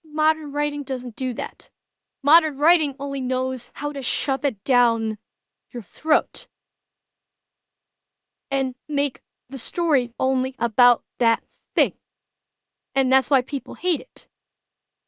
modern writing doesn't do that. Modern writing only knows how to shove it down your throat and make the story only about that thing. And that's why people hate it.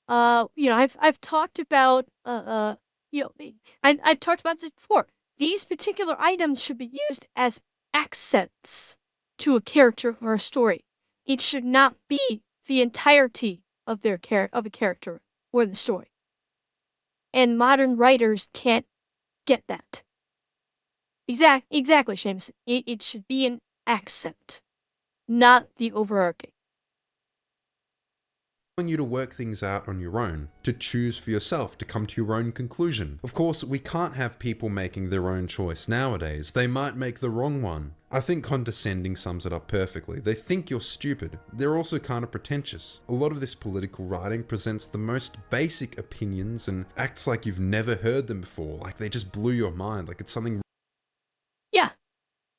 I've talked about I've talked about this before. These particular items should be used as accents to a character or a story. It should not be the entirety of a character or the story. And modern writers can't get that. Exactly, Seamus. It should be an accent, not the overarching. You to work things out on your own, to choose for yourself, to come to your own conclusion. Of course, we can't have people making their own choice nowadays. They might make the wrong one. I think condescending sums it up perfectly. They think you're stupid. They're also kind of pretentious. A lot of this political writing presents the most basic opinions and acts like you've never heard them before, like they just blew your mind, like it's something. Yeah.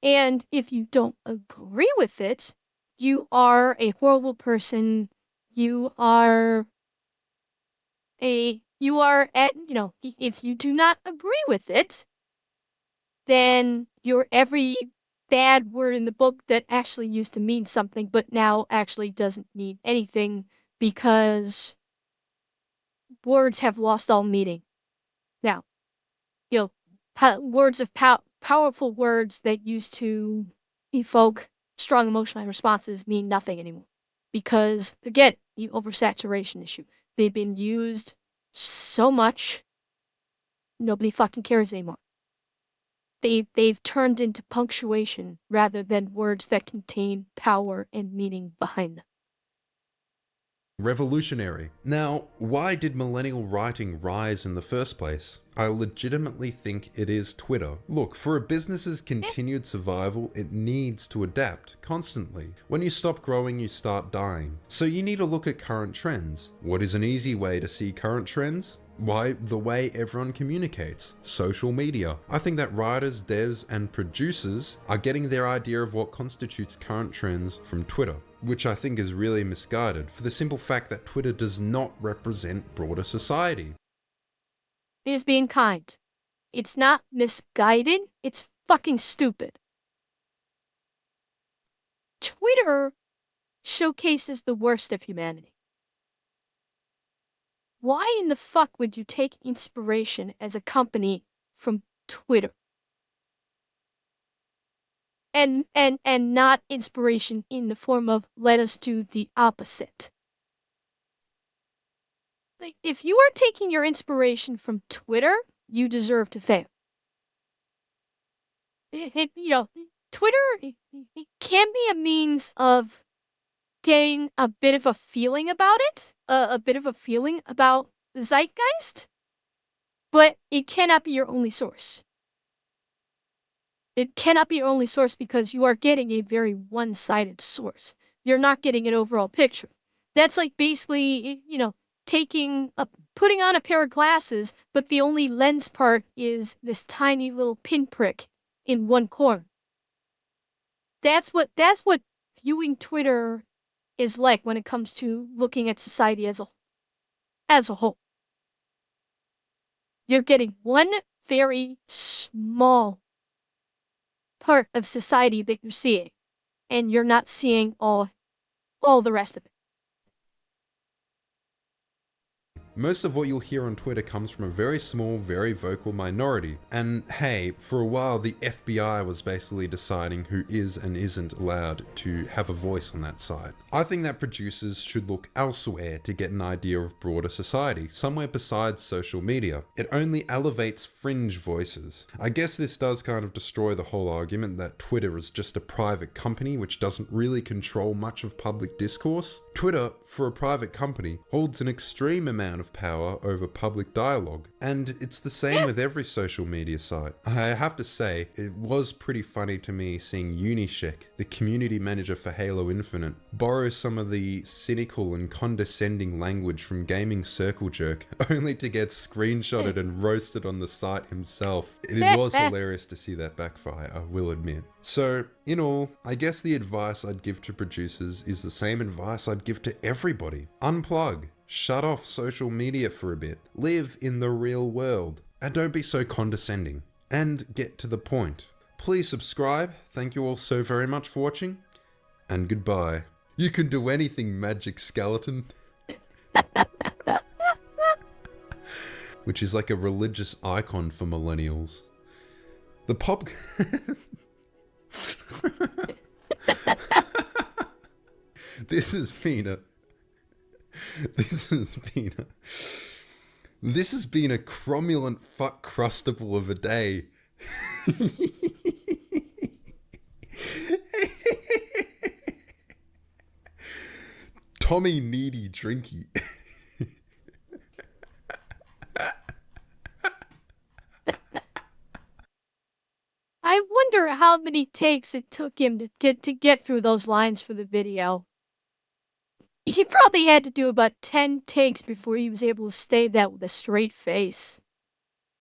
And if you don't agree with it, you are a horrible person. You are if you do not agree with it, then you're every bad word in the book that actually used to mean something but now actually doesn't mean anything because words have lost all meaning. Now, words of powerful words that used to evoke strong emotional responses mean nothing anymore. Because, again, the oversaturation issue. They've been used so much, nobody fucking cares anymore. They've turned into punctuation rather than words that contain power and meaning behind them. Revolutionary. Now, why did millennial writing rise in the first place? I legitimately think it is Twitter. Look, for a business's continued survival, it needs to adapt constantly. When you stop growing, you start dying. So you need to look at current trends. What is an easy way to see current trends? Why, the way everyone communicates, social media. I think that writers, devs, and producers are getting their idea of what constitutes current trends from Twitter, which I think is really misguided for the simple fact that Twitter does not represent broader society. It is being kind. It's not misguided, it's fucking stupid. Twitter showcases the worst of humanity. Why in the fuck would you take inspiration as a company from Twitter? And not inspiration in the form of let us do the opposite. Like, if you are taking your inspiration from Twitter, you deserve to fail. Twitter it can be a means of getting a bit of a feeling about it, a bit of a feeling about the zeitgeist, but it cannot be your only source. It cannot be your only source because you are getting a very one-sided source. You're not getting an overall picture. That's like basically, putting on a pair of glasses, but the only lens part is this tiny little pinprick in one corner. That's what viewing Twitter is like when it comes to looking at society as a whole. You're getting one very small part of society that you're seeing, and you're not seeing all the rest of it. Most of what you'll hear on Twitter comes from a very small, very vocal minority. And hey, for a while the FBI was basically deciding who is and isn't allowed to have a voice on that side. I think that producers should look elsewhere to get an idea of broader society, somewhere besides social media. It only elevates fringe voices. I guess this does kind of destroy the whole argument that Twitter is just a private company which doesn't really control much of public discourse. Twitter, for a private company, holds an extreme amount of power over public dialogue, and it's the same with every social media site. I have to say, it was pretty funny to me seeing Unishek, the community manager for Halo Infinite, borrow some of the cynical and condescending language from gaming circle jerk, only to get screenshotted and roasted on the site himself. It was hilarious to see that backfire, I will admit. So, in all, I guess the advice I'd give to producers is the same advice I'd give to everybody. Unplug. Shut off social media for a bit. Live in the real world. And don't be so condescending. And get to the point. Please subscribe. Thank you all so very much for watching. And goodbye. You can do anything, Magic Skeleton. Which is like a religious icon for millennials. The pop... This has been a cromulent fuck crustable of a day. Tommy Needy Drinky. I wonder how many takes it took him to get through those lines for the video. He probably had to do about 10 takes before he was able to say that with a straight face.